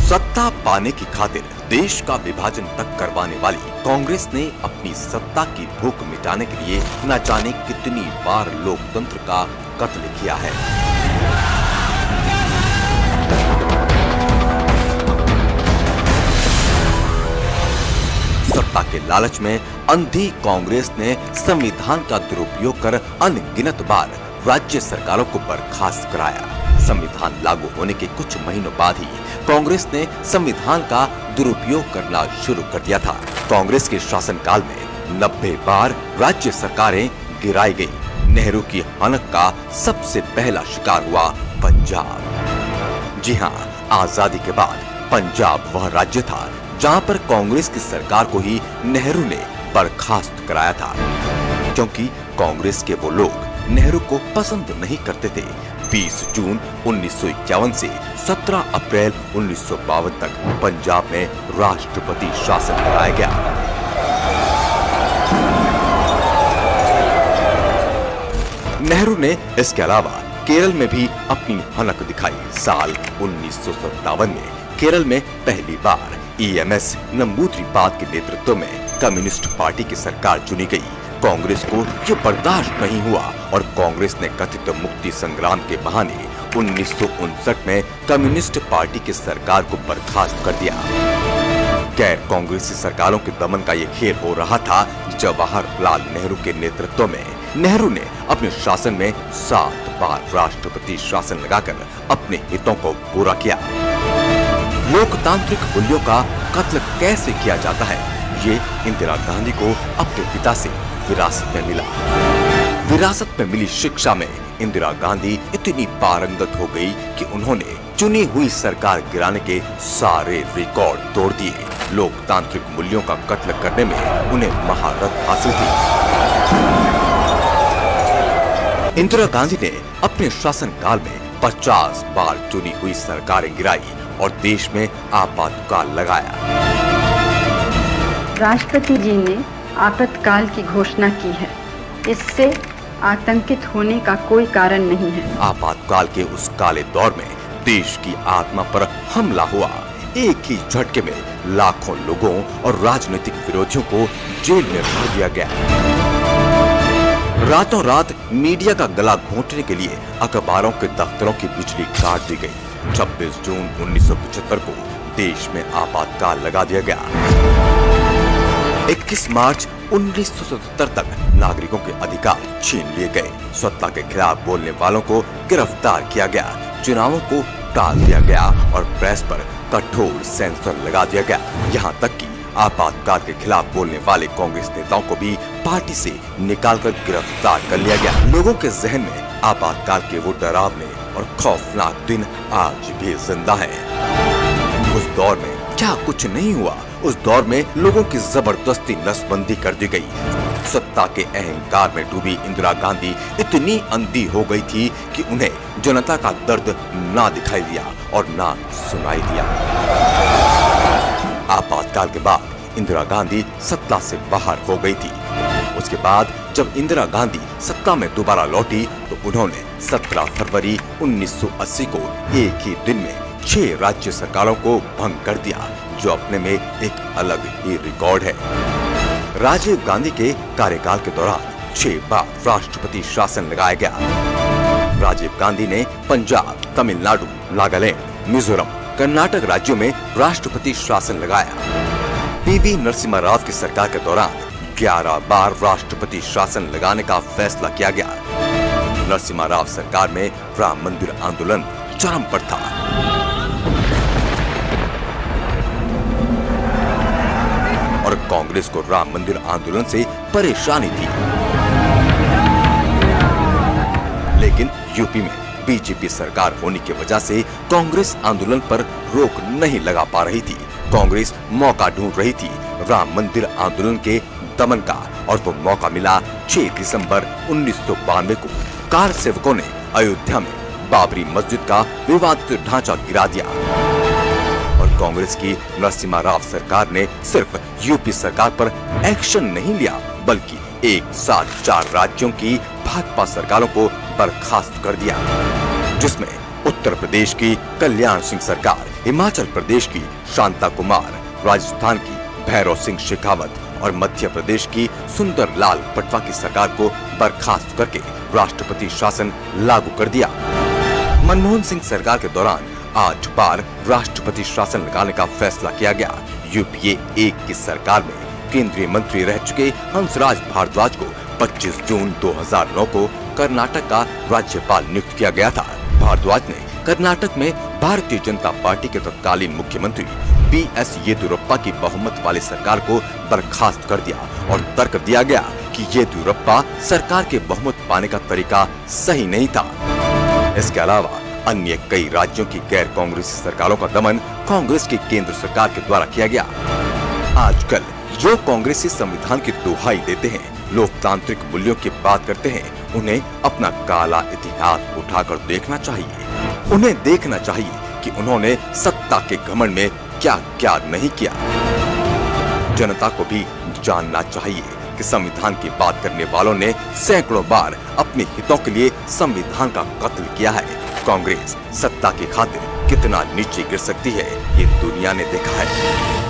सत्ता पाने की खातिर देश का विभाजन तक करवाने वाली कांग्रेस ने अपनी सत्ता की भूख मिटाने के लिए न जाने कितनी बार लोकतंत्र का कत्ल किया है। सत्ता के लालच में अंधी कांग्रेस ने संविधान का दुरुपयोग कर अनगिनत बार राज्य सरकारों को बर्खास्त कराया। संविधान लागू होने के कुछ महीनों बाद ही कांग्रेस ने संविधान का दुरुपयोग करना शुरू कर दिया था। कांग्रेस के शासनकाल में 90 बार राज्य सरकारें गिराई गई। नेहरू की हनक का सबसे पहला शिकार हुआ पंजाब। जी हाँ, आजादी के बाद पंजाब वह राज्य था जहां पर कांग्रेस की सरकार को ही नेहरू ने बर्खास्त कराया था, क्योंकि कांग्रेस के वो लोग नेहरू को पसंद नहीं करते थे। 20 जून 1951 से 17 अप्रैल 1952 तक पंजाब में राष्ट्रपति शासन लगाया गया। नेहरू ने इसके अलावा केरल में भी अपनी हनक दिखाई। साल 1957 में केरल में पहली बार EMS नंबूद्रिपाद के नेतृत्व में कम्युनिस्ट पार्टी की सरकार चुनी गई। कांग्रेस को ये बर्दाश्त नहीं हुआ और कांग्रेस ने कथित मुक्ति संग्राम के बहाने 1959 में कम्युनिस्ट पार्टी की सरकार को बर्खास्त कर दिया। गैर कांग्रेसी सरकारों के दमन का ये खेल हो रहा था। जवाहरलाल नेहरू के नेतृत्व में नेहरू ने अपने शासन में 7 बार राष्ट्रपति शासन लगाकर अपने हितों को पूरा किया। लोकतांत्रिक मूल्यों का कत्ल कैसे किया जाता है, ये इंदिरा गांधी को अपने पिता से विरासत में मिला। विरासत में मिली शिक्षा में इंदिरा गांधी इतनी पारंगत हो गई कि उन्होंने चुनी हुई सरकार गिराने के सारे रिकॉर्ड तोड़ दिए। लोकतांत्रिक मूल्यों का कत्ल करने में उन्हें महारत हासिल थी। इंदिरा गांधी ने अपने शासनकाल में 50 बार चुनी हुई सरकारें गिराई और देश में आपातकाल लगाया। राष्ट्रपति जी ने आपातकाल की घोषणा की है। इससे आतंकित होने का कोई कारण नहीं है। आपातकाल के उस काले दौर में देश की आत्मा पर हमला हुआ। एक ही झटके में लाखों लोगों और राजनीतिक विरोधियों को जेल में भर दिया गया। रातों रात मीडिया का गला घोंटने के लिए अखबारों के दफ्तरों की बिजली काट दी गई। 26 जून 1975 को देश में आपातकाल लगा दिया गया। 21 मार्च 1977 तक नागरिकों के अधिकार छीन लिए गए। सत्ता के खिलाफ बोलने वालों को गिरफ्तार किया गया। चुनावों को टाल दिया गया और प्रेस पर कठोर सेंसर लगा दिया गया। यहाँ तक कि आपातकाल के खिलाफ बोलने वाले कांग्रेस नेताओं को भी पार्टी से निकालकर गिरफ्तार कर लिया गया। लोगों के जहन में आपातकाल के वो डरावने और खौफनाक दिन आज भी जिंदा है। उस दौर में क्या कुछ नहीं हुआ। उस दौर में लोगों की जबरदस्ती नसबंदी कर दी गई। सत्ता के अहंकार में डूबी इंदिरा गांधी इतनी अंधी हो गई थी कि उन्हें जनता का दर्द ना दिखाई दिया और ना सुनाई दिया। आपातकाल के बाद इंदिरा गांधी सत्ता से बाहर हो गई थी। उसके बाद जब इंदिरा गांधी सत्ता में दोबारा लौटी तो उन्होंने 17 फरवरी 1980 को एक ही दिन में 6 राज्य सरकारों को भंग कर दिया, जो अपने में एक अलग ही रिकॉर्ड है। राजीव गांधी के कार्यकाल के दौरान 6 बार राष्ट्रपति शासन लगाया गया। राजीव गांधी ने पंजाब, तमिलनाडु, नागालैंड, मिजोरम, कर्नाटक राज्यों में राष्ट्रपति शासन लगाया। PV नरसिम्हा राव की सरकार के दौरान 11 बार राष्ट्रपति शासन लगाने का फैसला किया गया। नरसिम्हा राव सरकार में राम मंदिर आंदोलन चरम पर था। और कांग्रेस को राम मंदिर आंदोलन से परेशानी थी। लेकिन यूपी में बीजेपी सरकार होने की वजह से कांग्रेस आंदोलन पर रोक नहीं लगा पा रही थी। कांग्रेस मौका ढूंढ रही थी राम मंदिर आंदोलन के दमन का, और वो मौका मिला 6 दिसंबर 1992 को। कार सेवकों ने अयोध्या में बाबरी मस्जिद का विवादित ढांचा गिरा दिया और कांग्रेस की नरसिम्हा राव सरकार ने सिर्फ यूपी सरकार पर एक्शन नहीं लिया, बल्कि एक साथ 4 राज्यों की भाजपा सरकारों को बर्खास्त कर दिया, जिसमें उत्तर प्रदेश की कल्याण सिंह सरकार, हिमाचल प्रदेश की शांता कुमार, राजस्थान की भैरव सिंह शेखावत और मध्य प्रदेश की सुंदर लाल पटवा की सरकार को बर्खास्त करके राष्ट्रपति शासन लागू कर दिया। मनमोहन सिंह सरकार के दौरान 8 बार राष्ट्रपति शासन लगाने का फैसला किया गया। यूपीए 1 की सरकार में केंद्रीय मंत्री रह चुके हंसराज भारद्वाज को 25 जून 2009 को कर्नाटक का राज्यपाल नियुक्त किया गया था। भारद्वाज ने कर्नाटक में भारतीय जनता पार्टी के तत्कालीन मुख्यमंत्री बीएस येदियुरप्पा की बहुमत वाली सरकार को बर्खास्त कर दिया और तर्क दिया गया कि येदियुरप्पा सरकार के बहुमत पाने का तरीका सही नहीं था। इसके अलावा अन्य कई राज्यों की गैर कांग्रेसी सरकारों का दमन कांग्रेस की केंद्र सरकार के द्वारा किया गया। आजकल जो कांग्रेसी संविधान की दुहाई देते हैं, लोकतांत्रिक मूल्यों की बात करते हैं, उन्हें अपना काला इतिहास उठाकर देखना चाहिए। उन्हें देखना चाहिए कि उन्होंने सत्ता के घमंड में क्या क्या नहीं किया। जनता को भी जानना चाहिए कि संविधान की बात करने वालों ने सैकड़ों बार अपने हितों के लिए संविधान का कत्ल किया है। कांग्रेस सत्ता की खातिर कितना नीचे गिर सकती है, ये दुनिया ने देखा है।